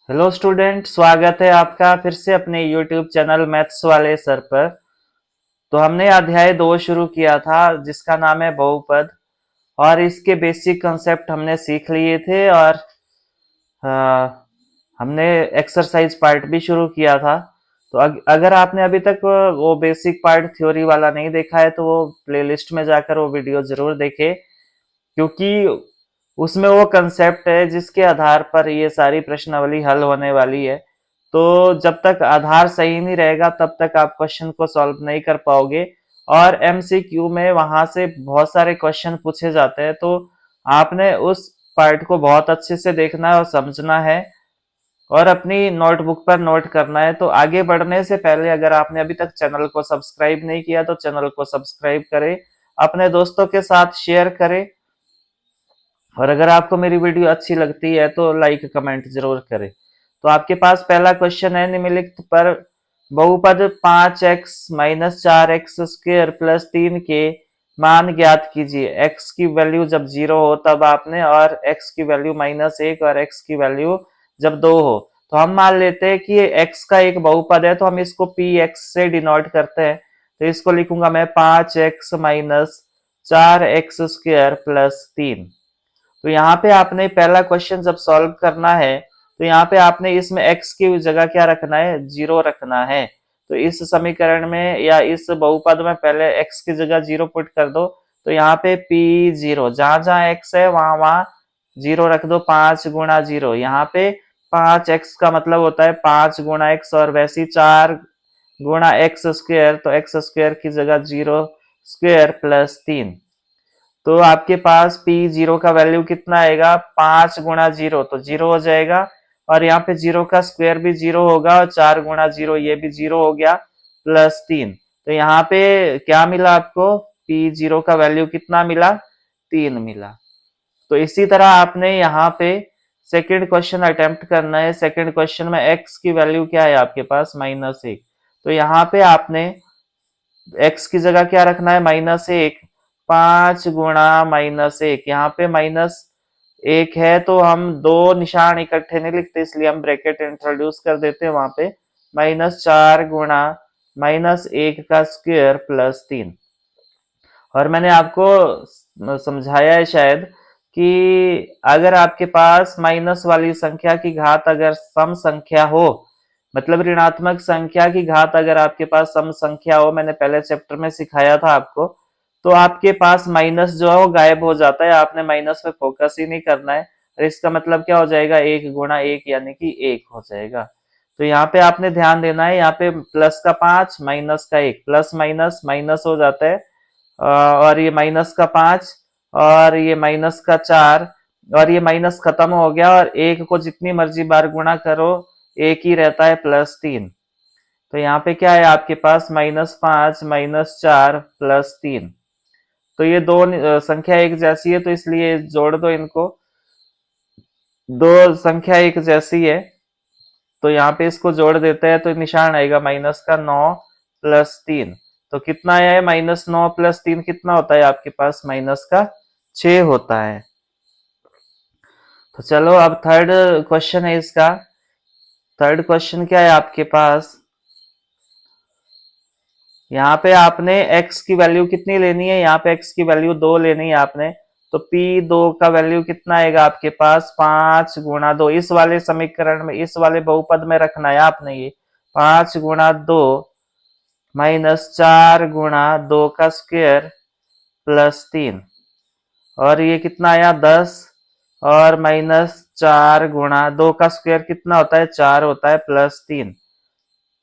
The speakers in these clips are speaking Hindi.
हेलो स्टूडेंट, स्वागत है आपका फिर से अपने यूट्यूब चैनल मैथ्स वाले सर पर। तो हमने अध्याय 2 शुरू किया था जिसका नाम है बहुपद, और इसके बेसिक कंसेप्ट हमने सीख लिए थे। और अ, हमने एक्सरसाइज पार्ट भी शुरू किया था। तो अगर आपने अभी तक वो बेसिक पार्ट थ्योरी वाला नहीं देखा है तो वो प्लेलिस्ट में जाकर वो वीडियो जरूर देखें, क्योंकि उसमें वो कंसेप्ट है जिसके आधार पर ये सारी प्रश्नावली हल होने वाली है। तो जब तक आधार सही नहीं रहेगा तब तक आप क्वेश्चन को सॉल्व नहीं कर पाओगे। और एमसीक्यू में वहां से बहुत सारे क्वेश्चन पूछे जाते हैं, तो आपने उस पार्ट को बहुत अच्छे से देखना है और समझना है और अपनी नोटबुक पर नोट करना है। तो आगे बढ़ने से पहले अगर आपने अभी तक चैनल को सब्सक्राइब नहीं किया तो चैनल को सब्सक्राइब करें, अपने दोस्तों के साथ शेयर करें, और अगर आपको मेरी वीडियो अच्छी लगती है तो लाइक कमेंट जरूर करें। तो आपके पास पहला क्वेश्चन है, निम्नलिखित पर बहुपद 5x minus 4x square plus 3 के मान ज्ञात कीजिए। x की वैल्यू जब 0 हो तब आपने, और x की वैल्यू -1 और x की वैल्यू जब 2 हो। तो हम मान लेते हैं कि ये x का एक बहुपद है, तो हम इसको px से डिनोट करते हैं। तो इसको लिखूंगा मैं 5x minus 4x square plus 3। तो यहाँ पे आपने पहला क्वेश्चन जब सॉल्व करना है तो यहाँ पे आपने इसमें x की जगह क्या रखना है, 0 रखना है। तो इस समीकरण में या इस बहुपद में पहले x की जगह 0 पुट कर दो। तो यहाँ पे p0, जहां जहां x है वहां वहां 0 रख दो। 5 गुणा 0, यहाँ पे 5x का मतलब होता है 5 गुणा x, और वैसे 4 गुणा एक्स स्क्र, तो एक्स स्क्र की जगह 0 स्क्र प्लस 3। तो आपके पास p0 का वैल्यू कितना आएगा, 5 गुणा 0, तो 0 हो जाएगा। और यहाँ पे 0 का स्क्वायर भी 0 होगा, और 4 गुणा 0 ये भी 0 हो गया, प्लस 3। तो यहाँ पे क्या मिला आपको, p0 का वैल्यू कितना मिला, 3 मिला। तो इसी तरह आपने यहाँ पे सेकेंड क्वेश्चन अटेम्प्ट करना है। सेकेंड क्वेश्चन में x की वैल्यू क्या है आपके पास, -1। तो यहाँ पे आपने x की जगह क्या रखना है, -1। 5 गुणा -1, यहाँ पे -1 है तो हम दो निशान इकट्ठे नहीं लिखते, इसलिए हम ब्रैकेट इंट्रोड्यूस कर देते हैं वहां पे। -4 गुणा -1 का स्क्वायर प्लस 3। और मैंने आपको समझाया है शायद कि अगर आपके पास माइनस वाली संख्या की घात अगर सम संख्या हो, मतलब ऋणात्मक संख्या की घात अगर आपके पास सम संख्या हो, मैंने पहले चैप्टर में सिखाया था आपको, तो आपके पास माइनस जो है वो गायब हो जाता है। आपने माइनस पे फोकस ही नहीं करना है, और इसका मतलब क्या हो जाएगा, 1 गुणा 1 यानी कि 1 हो जाएगा। तो यहाँ पे आपने ध्यान देना है, यहाँ पे प्लस का 5 माइनस का 1, प्लस माइनस माइनस हो जाता है, और ये माइनस का 5 और ये माइनस का 4, और ये माइनस खत्म हो गया, और 1 को जितनी मर्जी बार गुणा करो एक ही रहता है, +3। तो यहाँ पे क्या है आपके पास, -5 -4 +3। तो ये दो संख्या एक जैसी है, तो इसलिए जोड़ दो इनको, दो संख्या एक जैसी है तो यहाँ पे इसको जोड़ देते हैं, तो निशान आएगा माइनस का 9 प्लस 3। तो कितना है, -9 + 3 कितना होता है आपके पास, माइनस का 6 होता है। तो चलो अब थर्ड क्वेश्चन है इसका। थर्ड क्वेश्चन क्या है आपके पास, यहाँ पे आपने x की वैल्यू कितनी लेनी है, यहाँ पे x की वैल्यू 2 लेनी है आपने। तो p2 का वैल्यू कितना आएगा आपके पास, 5 गुणा 2, इस वाले समीकरण में, इस वाले बहुपद में रखना है आपने। ये 5 गुणा 2 -4 गुणा 2 का स्क्वायर प्लस 3, और ये कितना आया, 10, और -4 गुणा 2 का स्क्वायर कितना होता है, 4 होता है, प्लस 3।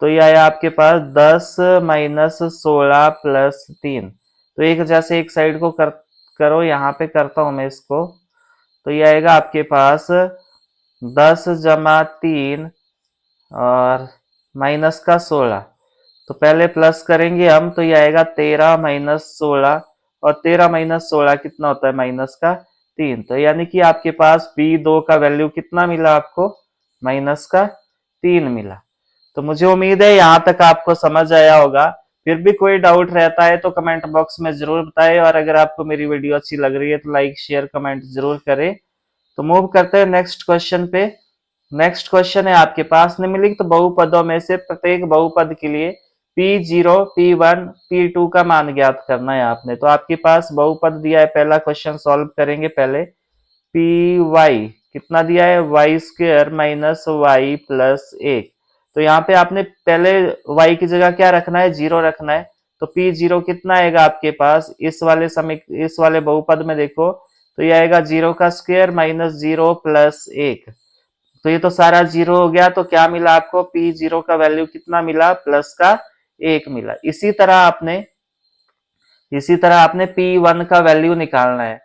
तो ये आया आपके पास 10 -16 प्लस 3। तो एक जैसे एक साइड को करो, यहाँ पे करता हूं मैं इसको। तो ये आएगा आपके पास 10 जमा 3 और माइनस का 16। तो पहले प्लस करेंगे हम, तो ये आएगा 13 -16, और 13 -16 कितना होता है, माइनस का 3। तो यानी कि आपके पास p2 का वैल्यू कितना मिला आपको, माइनस का 3 मिला। तो मुझे उम्मीद है यहाँ तक आपको समझ आया होगा। फिर भी कोई डाउट रहता है तो कमेंट बॉक्स में जरूर बताएं, और अगर आपको मेरी वीडियो अच्छी लग रही है तो लाइक शेयर कमेंट जरूर करें। तो मूव करते हैं नेक्स्ट क्वेश्चन पे। नेक्स्ट क्वेश्चन है आपके पास, निम्नलिखित बहुपदों में से प्रत्येक बहुपद के लिए P0, P1, P2 का मान ज्ञात करना है आपने। तो आपके पास बहुपद दिया है, पहला क्वेश्चन सॉल्व करेंगे पहले। पी वाई कितना दिया है, Y square minus Y plus एक। तो यहाँ पे आपने पहले वाई की जगह क्या रखना है, जीरो रखना है। तो पी जीरो कितना आएगा आपके पास इस वाले बहुपद में देखो, तो ये आएगा जीरो का स्क्वेयर माइनस जीरो प्लस एक। तो ये तो सारा जीरो हो गया, तो क्या मिला आपको, पी जीरो का वैल्यू कितना मिला, प्लस का एक मिला। इसी तरह आपने पी वन का वैल्यू निकालना है।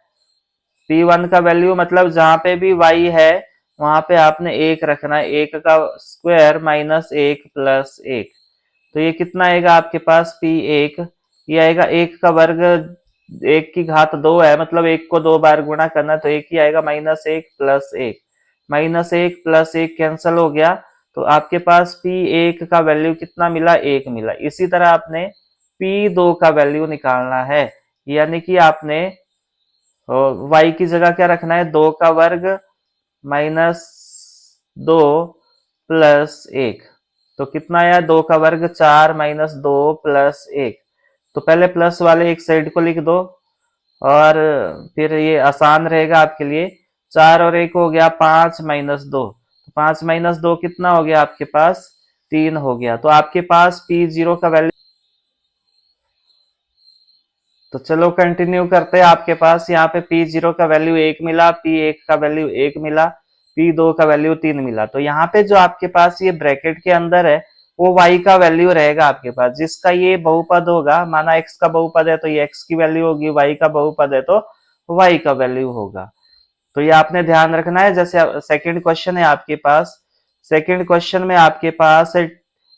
P1 का वैल्यू मतलब जहां पे भी y है वहां पे आपने एक रखना है, एक का स्क्वायर माइनस एक प्लस एक। तो ये कितना आएगा आपके पास, P1 ये आएगा एक का वर्ग, एक की घात दो है, मतलब एक को दो बार गुणा करना, तो एक ही आएगा माइनस एक प्लस एक। माइनस एक प्लस एक कैंसिल हो गया, तो आपके पास P1 का वैल्यू कितना मिला, एक मिला। इसी तरह आपने P2 का वैल्यू निकालना है, यानी कि आपने y की जगह क्या रखना है, दो का वर्ग माइनस दो प्लस एक। तो कितना आया, दो का वर्ग चार माइनस दो प्लस एक। तो पहले प्लस वाले एक साइड को लिख दो, और फिर ये आसान रहेगा आपके लिए। चार और एक हो गया पांच माइनस दो, तो पांच माइनस दो कितना हो गया आपके पास, तीन हो गया। तो आपके पास पी जीरो का वैल्यू, तो चलो कंटिन्यू करते हैं। आपके पास यहाँ पे P0 का वैल्यू एक मिला, P1 का वैल्यू एक मिला, P2 का वैल्यू तीन मिला। तो यहाँ पे जो आपके पास ये ब्रैकेट के अंदर है वो y का वैल्यू रहेगा आपके पास, जिसका ये बहुपद होगा, माना x का बहुपद है तो ये x की वैल्यू होगी, y का बहुपद है तो y का वैल्यू होगा। तो ये आपने ध्यान रखना है। जैसे सेकंड क्वेश्चन है आपके पास, सेकंड क्वेश्चन में आपके पास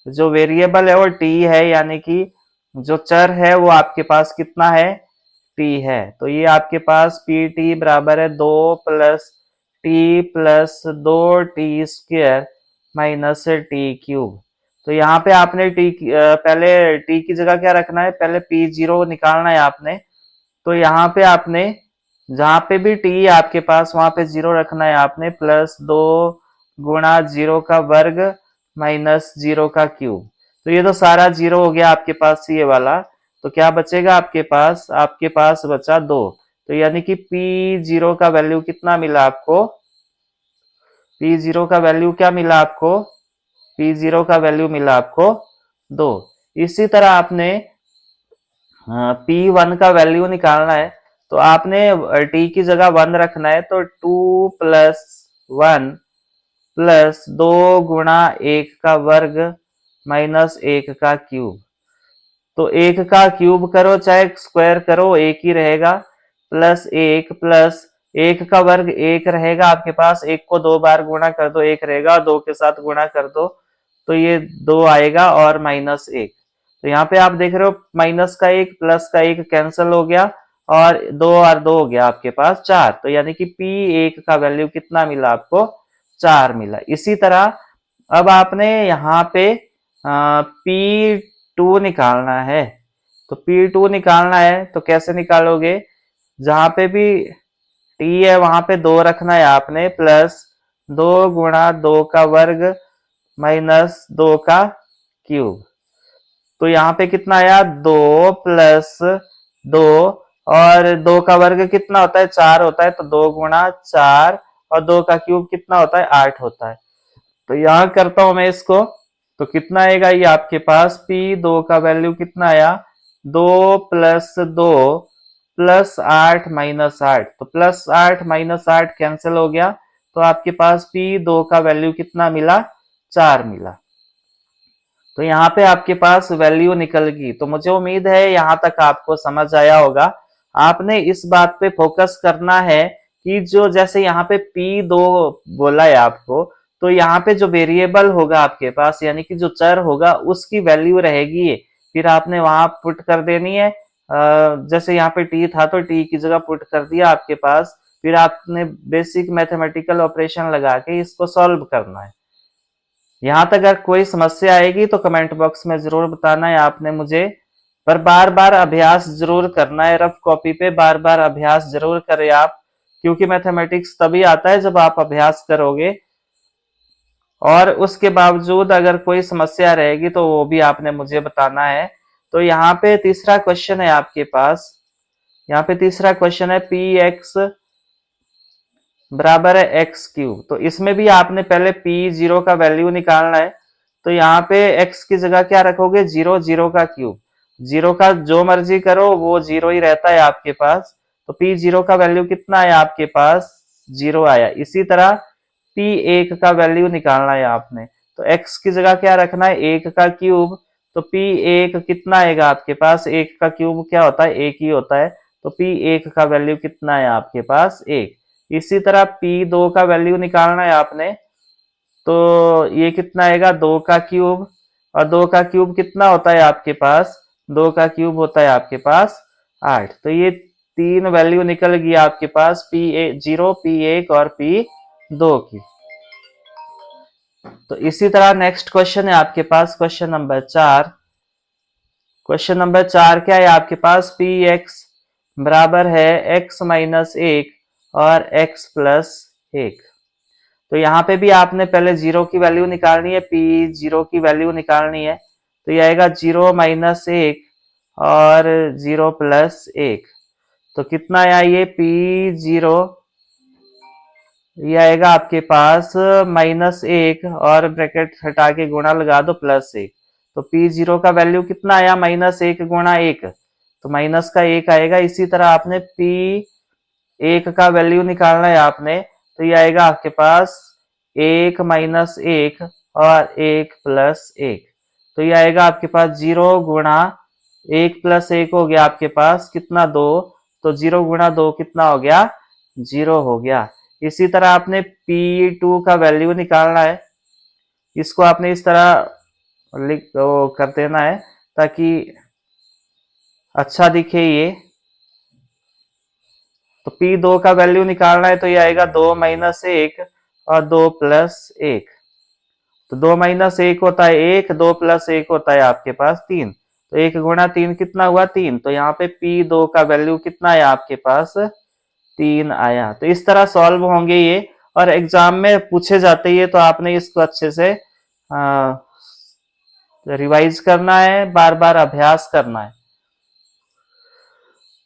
जो वेरिएबल है वो t है, यानी कि जो चर है वो आपके पास कितना है, t है। तो ये आपके पास पी टी बराबर है दो प्लस दो T square minus T cube. तो यहाँ पे आपने पहले t की जगह क्या रखना है, पहले पी जीरो निकालना है आपने। तो यहाँ पे आपने जहां पे भी t है आपके पास वहां पे जीरो रखना है आपने, प्लस दो गुणा जीरो का वर्ग माइनस जीरो का क्यूब। तो ये तो सारा जीरो हो गया आपके पास ये वाला। तो क्या बचेगा आपके पास बचा दो। तो यानी कि पी जीरो का वैल्यू कितना मिला आपको, पी जीरो का वैल्यू क्या मिला आपको, पी जीरो का वैल्यू मिला आपको दो। इसी तरह आपने पी वन का वैल्यू निकालना है। तो आपने टी की जगह वन रखना है, तो टू प्लस वन प्लस दो गुणा एक का वर्ग माइनस एक का क्यूब। तो एक का क्यूब करो चाहे स्क्वायर करो एक ही रहेगा, प्लस एक का वर्ग एक रहेगा आपके पास, एक को दो बार गुणा कर दो एक रहेगा, दो के साथ गुणा कर दो तो ये दो आएगा, और माइनस एक। तो यहाँ पे आप देख रहे हो माइनस का एक प्लस का एक कैंसिल हो गया, और दो हो गया आपके पास चार। तो यानी कि P1 का वैल्यू कितना मिला आपको, चार मिला। इसी तरह अब आपने यहाँ पे P2 निकालना है। तो P2 निकालना है तो कैसे निकालोगे, जहां पे भी t है वहां पे दो रखना है आपने, प्लस दो गुणा दो का वर्ग माइनस दो का क्यूब। तो यहाँ पे कितना आया, दो प्लस दो, और दो का वर्ग कितना होता है, चार होता है, तो दो गुणा चार, और दो का क्यूब कितना होता है, आठ होता है। तो यहां करता हूं मैं इसको, तो कितना आएगा ये आपके पास, पी दो का वैल्यू कितना आया, दो प्लस दो प्लस आठ माइनस आठ। तो प्लस आठ माइनस आठ कैंसिल हो गया, तो आपके पास पी दो का वैल्यू कितना मिला, चार मिला। तो यहाँ पे आपके पास वैल्यू निकल गई। तो मुझे उम्मीद है यहाँ तक आपको समझ आया होगा। आपने इस बात पे फोकस करना है कि जो जैसे यहाँ पे P2 बोला है आपको, तो यहाँ पे जो वेरिएबल होगा आपके पास, यानी कि जो चर होगा उसकी वैल्यू रहेगी, फिर आपने वहां पुट कर देनी है। जैसे यहाँ पे t था तो t की जगह पुट कर दिया आपके पास, फिर आपने बेसिक मैथमेटिकल ऑपरेशन लगा के इसको सॉल्व करना है। यहाँ तक अगर कोई समस्या आएगी तो कमेंट बॉक्स में जरूर बताना है आपने मुझे, पर बार बार अभ्यास जरूर करना है, रफ कॉपी पे बार बार अभ्यास जरूर करें आप, क्योंकि मैथमेटिक्स तभी आता है जब आप अभ्यास करोगे। और उसके बावजूद अगर कोई समस्या रहेगी तो वो भी आपने मुझे बताना है। तो यहाँ पे तीसरा क्वेश्चन है आपके पास, यहाँ पे तीसरा क्वेश्चन है पी एक्स बराबर है एक्स क्यूब। तो इसमें भी आपने पहले पी जीरो का वैल्यू निकालना है। तो यहाँ पे एक्स की जगह क्या रखोगे, जीरो, जीरो का क्यूब, जीरो का जो मर्जी करो वो जीरो ही रहता है आपके पास। तो पी जीरो का वैल्यू कितना है आपके पास, जीरो आया। इसी तरह पी एक का वैल्यू निकालना है आपने। तो एक्स की जगह क्या रखना है, एक का क्यूब। तो पी एक कितना आएगा आपके पास, एक का क्यूब क्या होता है, एक ही होता है। तो पी एक का वैल्यू कितना है आपके पास, एक। इसी तरह पी दो का वैल्यू निकालना है आपने। तो ये कितना आएगा, दो का क्यूब। और दो का क्यूब कितना होता है आपके पास, दो का क्यूब होता है आपके पास 8। तो ये तीन वैल्यू निकल गई आपके पास, पी ए जीरो, पी एक और पी दो की। तो इसी तरह नेक्स्ट क्वेश्चन है आपके पास, क्वेश्चन नंबर 4। क्वेश्चन नंबर 4 क्या है आपके पास, पी एक्स बराबर है एक्स माइनस एक और एक्स प्लस एक। तो यहाँ पे भी आपने पहले जीरो की वैल्यू निकालनी है, पी जीरो की वैल्यू निकालनी है। तो ये आएगा जीरो माइनस एक और जीरो प्लस एक। तो कितना आया ये पी जीरो, ये आएगा आपके पास माइनस एक और ब्रैकेट हटा के गुणा लगा दो प्लस एक। तो पी जीरो का वैल्यू कितना आया, माइनस एक गुणा एक, तो माइनस का एक आएगा। इसी तरह आपने पी एक का वैल्यू निकालना है आपने। तो ये आएगा आपके पास एक माइनस एक और एक प्लस एक। तो ये आएगा आपके पास जीरो गुणा एक प्लस एक हो गया आपके पास कितना, दो। तो जीरो गुणा दो कितना हो गया, जीरो हो गया। इसी तरह आपने P2 का वैल्यू निकालना है। इसको आपने इस तरह लिख वो कर देना है ताकि अच्छा दिखे ये। तो P2 का वैल्यू निकालना है। तो ये आएगा दो माइनस एक और दो प्लस एक। तो दो माइनस एक होता है एक, दो प्लस एक होता है आपके पास तीन। तो एक गुणा तीन कितना हुआ, तीन। तो यहाँ पे P2 का वैल्यू कितना है आपके पास, तीन आया। तो इस तरह सॉल्व होंगे ये, और एग्जाम में पूछे जाते हैं तो आपने इसको अच्छे से रिवाइज करना है, बार बार अभ्यास करना है।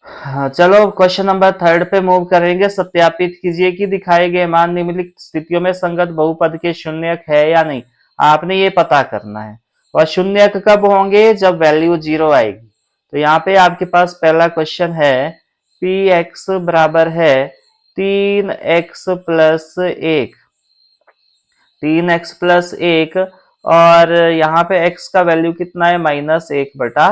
हाँ, चलो क्वेश्चन नंबर 3 पे मूव करेंगे। सत्यापित कीजिए कि दिखाए गए मान निम्नलिखित स्थितियों में संगत बहुपद के शून्यक है या नहीं। आपने ये पता करना है। और शून्यक कब होंगे, जब वैल्यू जीरो आएगी। तो यहाँ पे आपके पास पहला क्वेश्चन है, पी एक्स बराबर है तीन एक्स प्लस एक, तीन एक्स प्लस एक। और यहाँ पे x का वैल्यू कितना है, माइनस एक बटा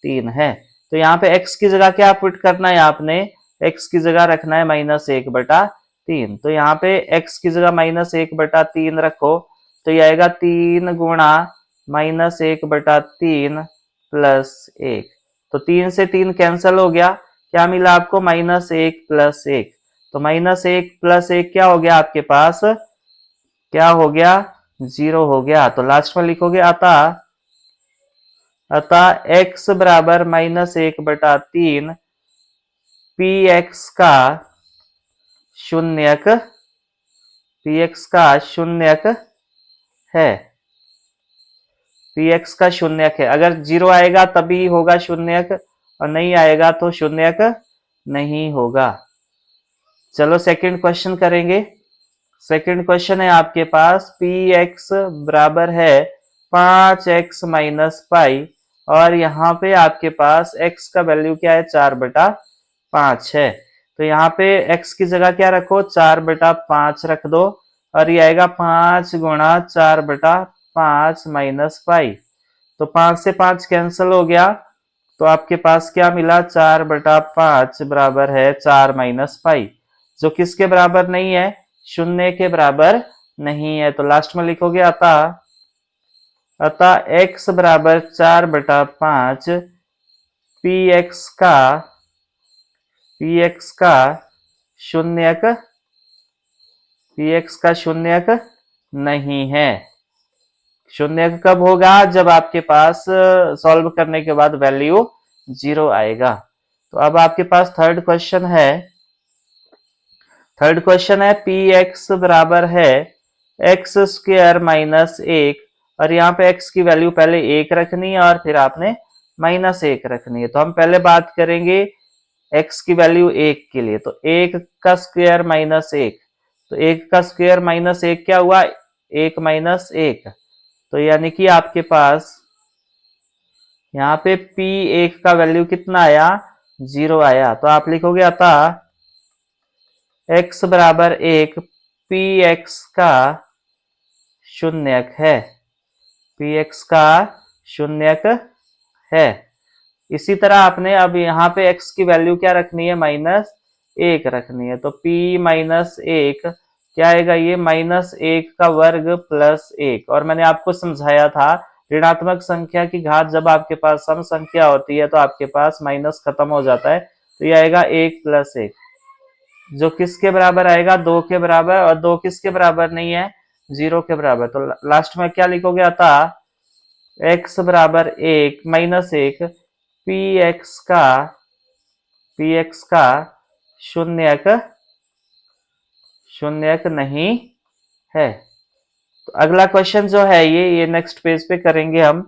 तीन है। तो यहाँ पे x की जगह क्या पुट करना है आपने, x की जगह रखना है माइनस एक बटा तीन। तो यहाँ पे x की जगह माइनस एक बटा तीन रखो। तो ये आएगा तीन गुणा माइनस एक बटा तीन प्लस एक। तो तीन से तीन कैंसिल हो गया, क्या मिला आपको, माइनस एक प्लस एक। तो माइनस एक प्लस एक क्या हो गया आपके पास, क्या हो गया, जीरो हो गया। तो लास्ट में लिखोगे अतः, अतः x बराबर माइनस एक बटा तीन पी एक्स का शून्यक, पी एक्स का शून्यक है, पी एक्स का शून्यक है। अगर जीरो आएगा तभी होगा शून्यक, और नहीं आएगा तो शून्यक नहीं होगा। चलो सेकंड क्वेश्चन करेंगे। सेकंड क्वेश्चन है आपके पास, पी एक्स बराबर है पांच एक्स माइनस पाई। और यहाँ पे आपके पास x का वैल्यू क्या है, चार बटा पांच है। तो यहाँ पे x की जगह क्या रखो, चार बटा पांच रख दो। और ये आएगा पांच गुणा चार बटा पांच माइनस पाई। तो पांच से पांच कैंसिल हो गया। तो आपके पास क्या मिला, चार बटा पांच बराबर है चार माइनस पाई, जो किसके बराबर नहीं है, शून्य के बराबर नहीं है। तो लास्ट में लिखोगे अतः, अतः x बराबर चार बटा पांच पी एक्स का शून्यक, पी एक्स का शून्यक नहीं है। शून्यक कब होगा, जब आपके पास सॉल्व करने के बाद वैल्यू जीरो आएगा। तो अब आपके पास थर्ड क्वेश्चन है। थर्ड क्वेश्चन है, पी एक्स बराबर है एक्स स्क्वायर माइनस एक, और यहाँ पे x की वैल्यू पहले एक रखनी है और फिर आपने माइनस एक रखनी है। तो हम पहले बात करेंगे x की वैल्यू एक के लिए, तो एक का स्क्वायर माइनस एक, तो एक का स्क्वायर माइनस एक क्या हुआ, एक माइनस एक। तो यानी कि आपके पास यहाँ पे p एक का वैल्यू कितना आया, 0 आया। तो आप लिखोगे अतः x बराबर एक, पी एक्स का शून्यक है, पी एक्स का शून्यक है। इसी तरह आपने अब यहाँ पे x की वैल्यू क्या रखनी है, माइनस एक रखनी है। तो p माइनस एक क्या आएगा, ये माइनस एक का वर्ग प्लस एक। और मैंने आपको समझाया था ऋणात्मक संख्या की घात जब आपके पास सम संख्या होती है तो आपके पास माइनस खत्म हो जाता है, तो ये आएगा एक प्लस एक, जो किसके बराबर आएगा, दो के बराबर। और दो किसके बराबर नहीं है, 0 के बराबर। तो लास्ट में क्या लिखोगे, अतः x बराबर एक माइनस एक, पी एक्स का शून्यक शून्यक नहीं है। तो अगला क्वेश्चन जो है ये नेक्स्ट पेज पे करेंगे हम।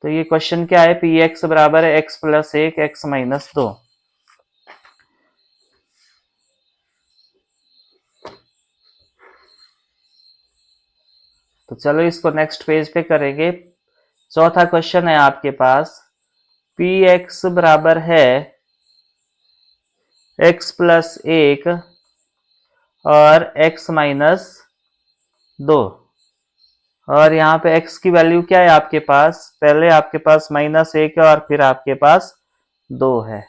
तो ये क्वेश्चन क्या है, पी एक्स बराबर है एक्स प्लस एक एक्स माइनस दो। तो चलो इसको नेक्स्ट पेज पे करेंगे। चौथा क्वेश्चन है आपके पास, पी एक्स बराबर है एक्स प्लस एक और एक्स माइनस दो। और यहाँ पे x की वैल्यू क्या है आपके पास, पहले आपके पास माइनस एक है और फिर आपके पास दो है।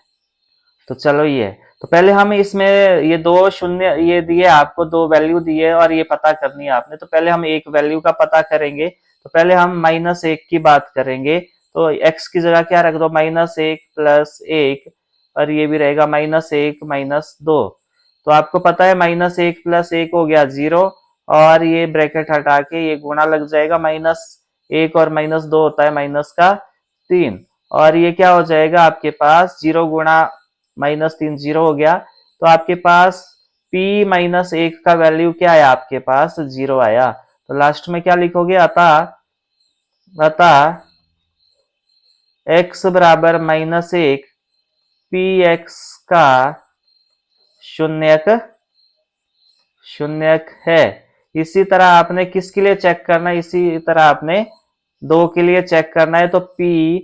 तो चलो ये, तो पहले हम इसमें ये दो शून्य ये दिए आपको, दो वैल्यू दिए और ये पता करनी है आपने। तो पहले हम एक वैल्यू का पता करेंगे। तो पहले हम माइनस एक की बात करेंगे। तो x की जगह क्या रख दो, माइनस एक प्लस एक, और ये भी रहेगा माइनस एक माइनस दो। तो आपको पता है माइनस एक प्लस एक हो गया 0, और ये ब्रैकेट हटा के ये गुणा लग जाएगा, माइनस एक और माइनस दो होता है माइनस का 3, और ये क्या हो जाएगा आपके पास 0 गुणा माइनस 3 0 हो गया। तो आपके पास p माइनस एक का वैल्यू क्या आया, आपके पास 0 आया। तो लास्ट में क्या लिखोगे, अतः x बराबर माइनस एक, पी एक्स का शून्यक शून्यक है। इसी तरह आपने किसके लिए चेक करना है, इसी तरह आपने दो के लिए चेक करना है। तो p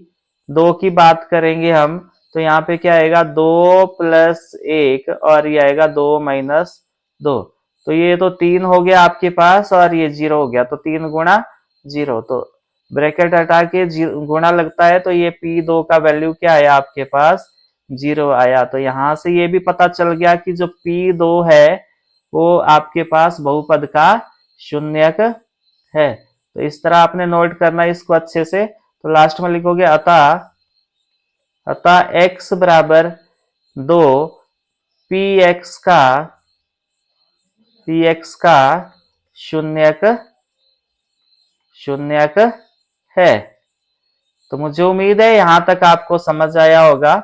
दो की बात करेंगे हम, तो यहाँ पे क्या आएगा, दो प्लस एक, और ये आएगा दो माइनस दो। तो ये तो तीन हो गया आपके पास और ये 0 हो गया, तो तीन गुणा 0। तो ब्रैकेट हटा के गुणा लगता है, तो ये p दो का वैल्यू क्या आया आपके पास, 0 आया। तो यहां से ये भी पता चल गया कि जो p दो है वो आपके पास बहुपद का शून्यक है। तो इस तरह आपने नोट करना है इसको अच्छे से। तो लास्ट में लिखोगे अतः x बराबर दो, पी एक्स का शून्यक शून्यक है। तो मुझे उम्मीद है यहां तक आपको समझ आया होगा।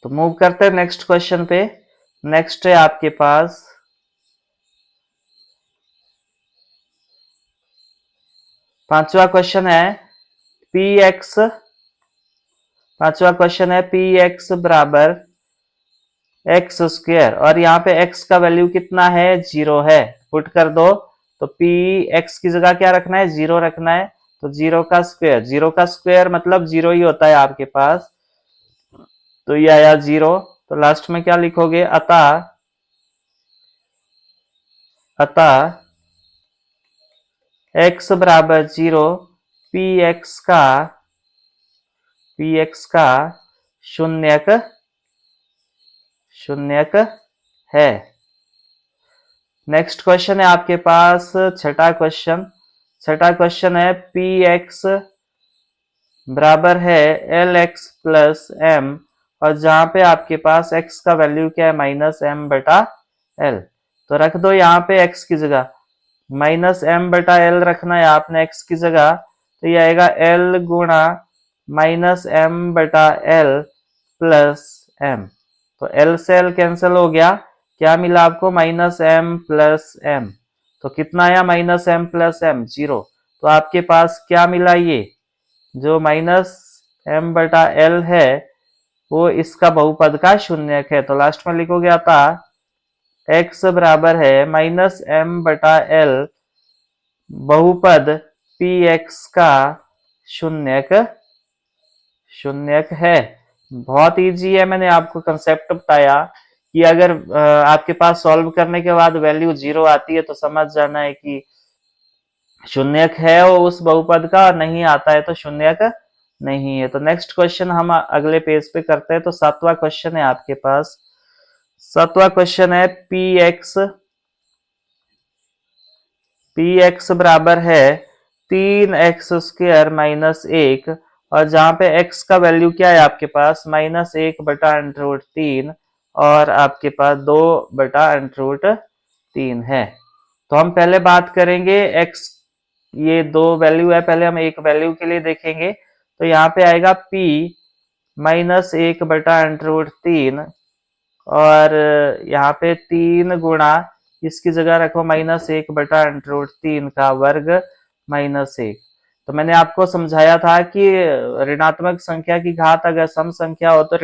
तो मूव करते हैं नेक्स्ट क्वेश्चन पे। नेक्स्ट है आपके पास पांचवा क्वेश्चन है पी एक्स बराबर एक्स स्क्वायर, और यहाँ पे x का वैल्यू कितना है, 0 है। पुट कर दो। तो p x की जगह क्या रखना है, 0 रखना है। तो 0 का स्क्वायर मतलब 0 ही होता है आपके पास। तो ये आया 0। तो लास्ट में क्या लिखोगे, अतः x बराबर 0, पी एक्स का शून्यक शून्यक है। नेक्स्ट क्वेश्चन है आपके पास छठा क्वेश्चन है, पी एक्स बराबर है एल एक्स प्लस एम, और जहां पे आपके पास x का वैल्यू क्या है, माइनस एम बटा एल। तो रख दो यहाँ पे x की जगह माइनस एम बटा एल रखना है आपने x की जगह। तो ये आएगा l गुणा माइनस एम बटा एल प्लस एम। तो l से l कैंसिल हो गया, क्या मिला आपको? Minus M plus M. तो कितना आया? Minus M plus M, 0। तो आपके पास क्या मिला? ये जो माइनस एम बटा एल है वो इसका बहुपद का शून्यक है। तो लास्ट में लिखोगे आता x बराबर है माइनस एम बटा एल बहुपद पी एक्स का शून्यक शून्यक है। बहुत इजी है, मैंने आपको कंसेप्ट बताया कि अगर आपके पास सॉल्व करने के बाद वैल्यू 0 आती है तो समझ जाना है कि शून्यक है वो उस बहुपद का, और नहीं आता है तो शून्यक नहीं है। तो नेक्स्ट क्वेश्चन हम अगले पेज पे करते हैं। तो 7वां क्वेश्चन है आपके पास। 7वां क्वेश्चन है पी एक्स बराबर है 3x² माइनस 1, और जहां पे x का वैल्यू क्या है आपके पास? माइनस 1 बटा अंडर 3 और आपके पास 2 बटा अंडर 3 है। तो हम पहले बात करेंगे x, ये दो वैल्यू है, पहले हम एक वैल्यू के लिए देखेंगे। तो यहाँ पे आएगा p माइनस 1 बटा अंडर 3, और यहाँ पे 3 गुणा इसकी जगह रखो माइनस 1 बटा अंडर 3 का वर्ग माइनस 1। तो मैंने आपको समझाया था कि ऋणात्मक संख्या की घात अगर सम संख्या हो तो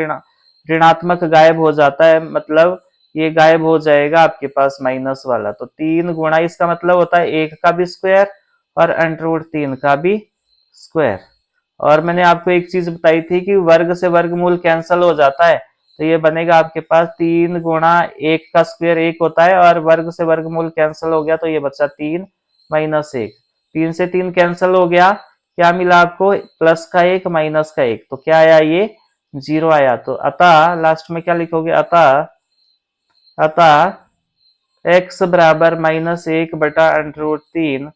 ऋणात्मक गायब हो जाता है, मतलब ये गायब हो जाएगा आपके पास माइनस वाला। तो 3 गुणा इसका मतलब होता है 1 का भी स्क्वायर और अंडर 3 का भी स्क्वायर। और मैंने आपको एक चीज बताई थी कि वर्ग से वर्गमूल कैंसिल हो जाता है, तो ये बनेगा आपके पास 3 गुणा 1 का स्क्वायर 1 होता है, और वर्ग से वर्गमूल कैंसिल हो गया तो ये बचा 3 माइनस 1। 3 से 3 कैंसिल हो गया, क्या मिला आपको? प्लस का 1 माइनस का 1, तो क्या आया? ये 0 आया। तो अतः लास्ट में क्या लिखोगे? अतः x बराबर माइनस 1 बटा अंडर 3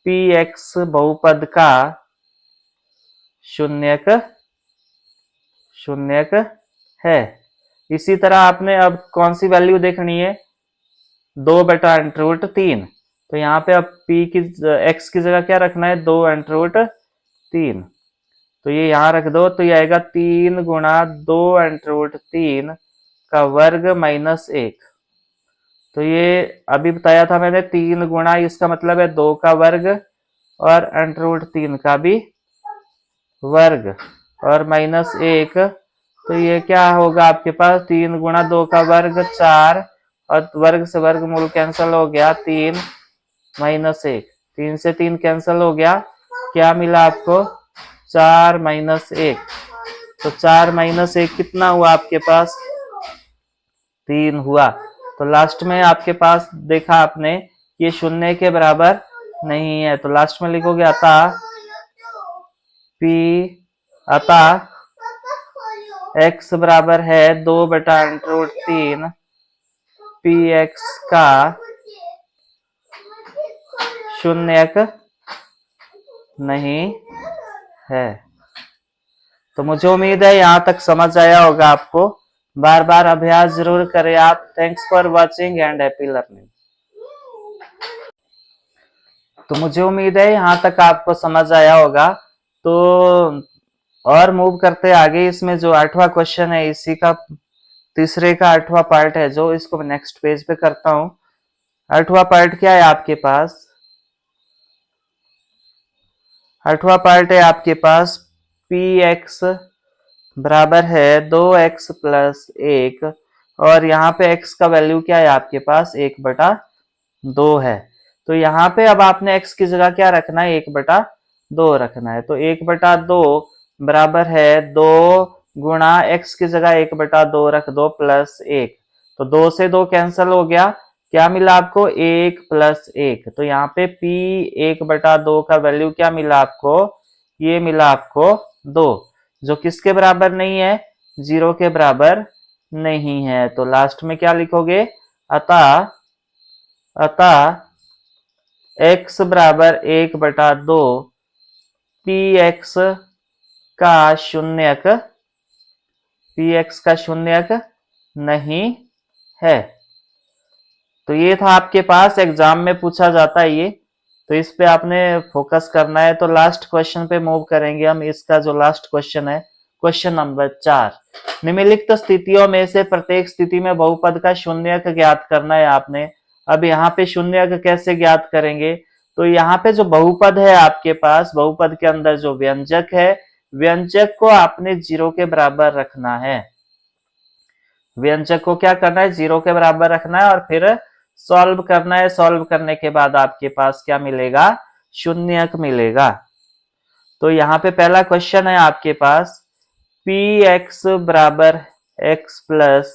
पी एक्स बहुपद का शून्यक है। इसी तरह आपने अब कौन सी वैल्यू देखनी है? 2 बटा अंडर 3। तो यहाँ पे अब p की x की जगह क्या रखना है? 2 अंडर 3। तो ये यहाँ रख दो, तो ये आएगा 3 गुणा 2 अंडर 3 का वर्ग माइनस 1। तो ये अभी बताया था मैंने, 3 गुणा इसका मतलब है 2 का वर्ग और अंडर 3 का भी वर्ग और माइनस 1। तो ये क्या होगा आपके पास? 3 गुणा 2 का वर्ग 4, और वर्ग से वर्गमूल कैंसिल हो गया 3 माइनस 1। 3 से 3 कैंसिल हो गया, क्या मिला आपको? 4 माइनस 1। तो 4 माइनस 1 कितना हुआ आपके पास? 3 हुआ। तो लास्ट में आपके पास देखा आपने ये शून्य के बराबर नहीं है, तो लास्ट में लिखोगे अतः x बराबर है 2 बटा अंडर 3 पी एक्स का शून्यक नहीं है। तो मुझे उम्मीद है यहाँ तक समझ आया होगा आपको। बार बार अभ्यास जरूर करें आप। Thanks for watching and happy learning. तो मुझे उम्मीद है यहाँ तक आपको समझ आया होगा। तो और मूव करते आगे, इसमें जो 8वां क्वेश्चन है इसी का तीसरे का 8वां पार्ट है, जो इसको मैं नेक्स्ट पेज पे करता हूँ। 8वां पार्ट क्या है आपके पास? 8वां पार्ट है आपके पास पी एक्स बराबर है 2x प्लस 1, और यहाँ पे x का वैल्यू क्या है आपके पास? 1 बटा 2 है। तो यहाँ पे अब आपने x की जगह क्या रखना है? 1 बटा 2 रखना है। तो 1 बटा 2 बराबर है 2 गुणा x की जगह 1 बटा 2 रख दो प्लस 1। तो 2 से 2 कैंसिल हो गया, क्या मिला आपको? 1 प्लस 1। तो यहाँ पे p 1 बटा 2 का वैल्यू क्या मिला आपको? ये मिला आपको 2, जो किसके बराबर नहीं है? 0 के बराबर नहीं है। तो लास्ट में क्या लिखोगे? अतः x बराबर 1 बटा 2 पी एक्स का शून्यक नहीं है। तो ये था आपके पास, एग्जाम में पूछा जाता है ये, तो इस पे आपने फोकस करना है। तो लास्ट क्वेश्चन पे मूव करेंगे हम। इसका जो लास्ट क्वेश्चन है, क्वेश्चन नंबर 4, निम्नलिखित स्थितियों में से प्रत्येक स्थिति में बहुपद का शून्यक ज्ञात करना है आपने। अब यहाँ पे शून्यक कैसे ज्ञात करेंगे, तो यहाँ पे जो बहुपद है आपके पास, बहुपद के अंदर जो व्यंजक है, व्यंजक को आपने 0 के बराबर रखना है। व्यंजक को क्या करना है, 0 के बराबर रखना है और फिर सॉल्व करना है। सॉल्व करने के बाद आपके पास क्या मिलेगा, शून्यक मिलेगा। तो यहाँ पे पहला क्वेश्चन है आपके पास पी एक्स बराबर एक्स प्लस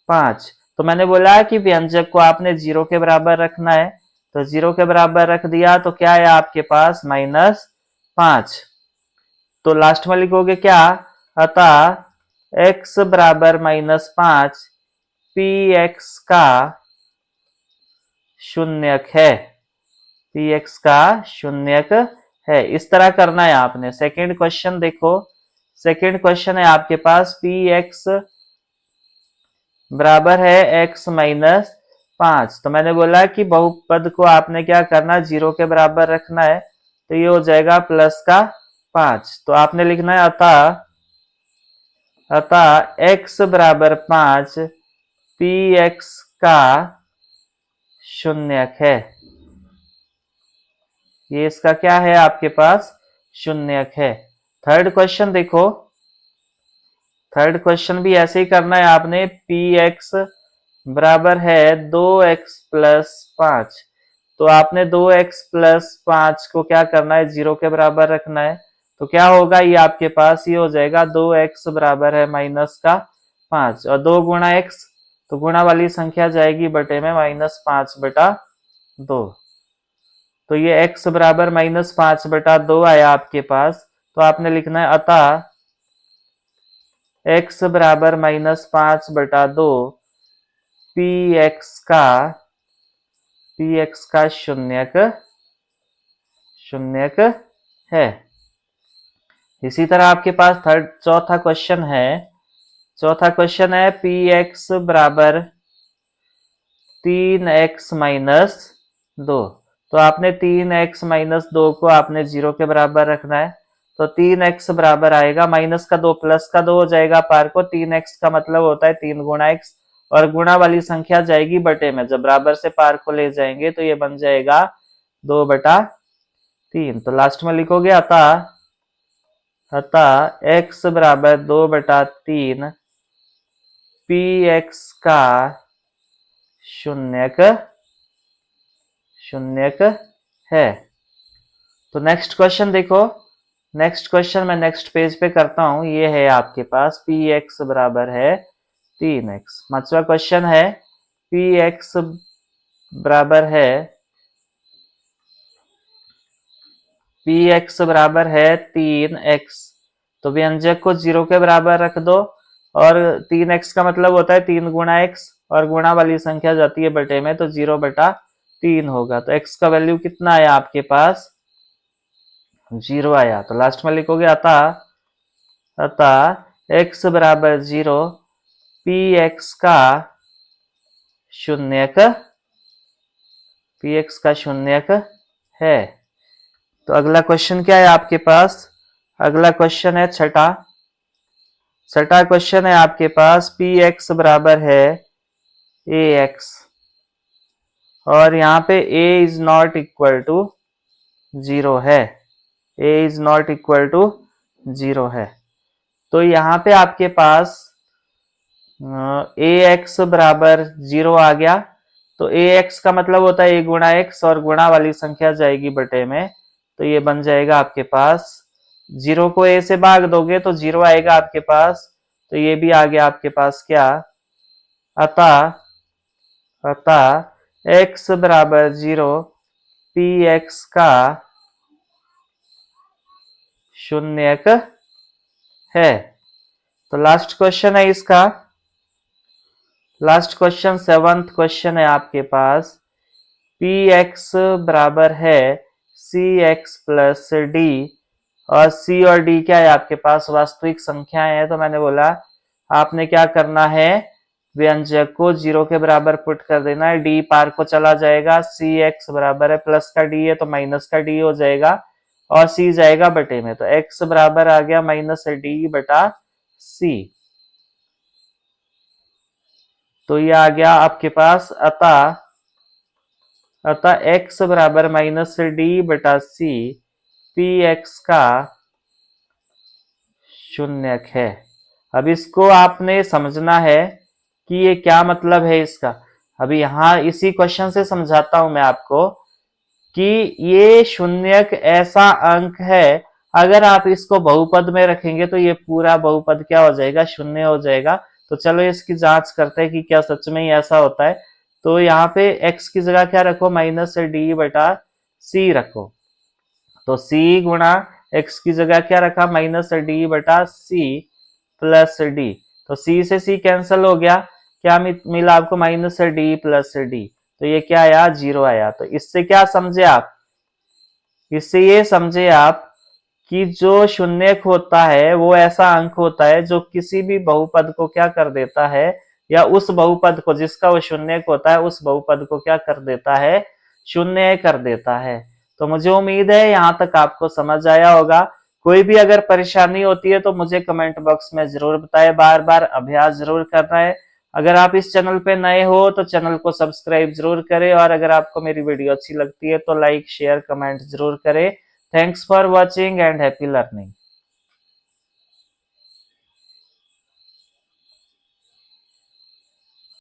5। तो मैंने बोला है कि व्यंजक को आपने 0 के बराबर रखना है, तो 0 के बराबर रख दिया तो क्या है आपके पास -5। तो लास्ट में लिखोगे क्या, अतः x बराबर -5 पी एक्स का शून्यक है, पी एक्स का शून्यक है। इस तरह करना है आपने। सेकंड क्वेश्चन देखो, सेकंड क्वेश्चन है आपके पास पी एक्स बराबर है x -5। तो मैंने बोला कि बहुपद को आपने क्या करना, 0 के बराबर रखना है, तो ये हो जाएगा प्लस का 5। तो आपने लिखना है अतः x बराबर 5 पी एक्स का शून्यक है। ये इसका क्या है आपके पास, शून्यक है। थर्ड क्वेश्चन देखो, थर्ड क्वेश्चन भी ऐसे ही करना है आपने। पी एक्स बराबर है 2x प्लस 5। तो आपने 2x प्लस 5 को क्या करना है, 0 के बराबर रखना है। तो क्या होगा, ये आपके पास ये हो जाएगा 2x बराबर है -5 और 2 गुणा x, तो गुणा वाली संख्या जाएगी बटे में -5/2। तो ये x बराबर -5/2 आया आपके पास। तो आपने लिखना है अतः x बराबर -5/2 पी एक्स का शून्यक है। इसी तरह आपके पास चौथा क्वेश्चन है। चौथा क्वेश्चन है पी एक्स बराबर 3x -2। तो आपने 3x -2 को आपने 0 के बराबर रखना है। तो 3x बराबर आएगा माइनस का 2 प्लस का 2 हो जाएगा पार को। 3x का मतलब होता है 3 गुणा x और गुणा वाली संख्या जाएगी बटे में। जब बराबर से पार को ले जाएंगे तो ये बन जाएगा 2/3। तो लास्ट में लिखोगे अतः x बराबर 2/3 पी एक्स का शून्यक है। तो नेक्स्ट क्वेश्चन देखो, नेक्स्ट क्वेश्चन मैं नेक्स्ट पेज पे करता हूं। ये है आपके पास पी एक्स बराबर है 3x। पांचवा क्वेश्चन है पी एक्स बराबर है 3x। तो व्यंजक को 0 के बराबर रख दो और 3x का मतलब होता है 3 गुणा x और गुणा वाली संख्या जाती है बटे में, तो 0/3 होगा। तो x का वैल्यू कितना आया आपके पास, 0 आया। तो लास्ट में लिखोगे अतः x बराबर 0 पी एक्स का शून्यक है। तो अगला क्वेश्चन क्या है आपके पास, अगला क्वेश्चन है छठा क्वेश्चन है आपके पास पी एक्स बराबर है ए एक्स और यहाँ पे a is not equal to 0 है, a is not equal to 0 है। तो यहाँ पे आपके पास ax बराबर 0 आ गया। तो ax का मतलब होता है a गुणा x और गुणा वाली संख्या जाएगी बटे में, तो ये बन जाएगा आपके पास 0 को a से भाग दोगे तो 0 आएगा आपके पास। तो ये भी आ गया आपके पास क्या, अतः x बराबर 0 पी एक्स का शून्यक है। तो लास्ट क्वेश्चन है इसका, लास्ट क्वेश्चन सेवंथ क्वेश्चन है आपके पास पी एक्स बराबर है सी एक्स प्लस डी और c और d क्या है आपके पास, वास्तविक संख्याएं हैं। तो मैंने बोला आपने क्या करना है, व्यंजक को 0 के बराबर पुट कर देना है। d पार को चला जाएगा, सी एक्स बराबर है प्लस का d है तो माइनस का d हो जाएगा और c जाएगा बटे में। तो x बराबर आ गया -d/c। सी। तो ये आ गया आपके पास, अतः x बराबर -d/c पी एक्स का शून्यक है। अब इसको आपने समझना है कि ये क्या मतलब है इसका। अभी यहां इसी क्वेश्चन से समझाता हूं मैं आपको कि ये शून्यक ऐसा अंक है, अगर आप इसको बहुपद में रखेंगे तो ये पूरा बहुपद क्या हो जाएगा, शून्य हो जाएगा। तो चलो इसकी जांच करते हैं कि क्या सच में ही ऐसा होता है। तो यहाँ पे x की जगह क्या रखो, -d/c रखो। तो c गुणा x की जगह क्या रखा, -d/c प्लस डी। तो c से c कैंसिल हो गया, क्या मिला आपको, -d+d। तो ये क्या आया, 0 आया। तो इससे क्या समझे आप, इससे ये समझे आप कि जो शून्यक होता है वो ऐसा अंक होता है जो किसी भी बहुपद को क्या कर देता है, या उस बहुपद को जिसका वो शून्यक होता है उस बहुपद को क्या कर देता है, शून्य कर देता है। तो मुझे उम्मीद है यहाँ तक आपको समझ आया होगा। कोई भी अगर परेशानी होती है तो मुझे कमेंट बॉक्स में जरूर बताएं, बार बार अभ्यास जरूर करना है। अगर आप इस चैनल पे नए हो तो चैनल को सब्सक्राइब जरूर करें, और अगर आपको मेरी वीडियो अच्छी लगती है तो लाइक शेयर कमेंट जरूर करें। Thanks for watching and happy learning.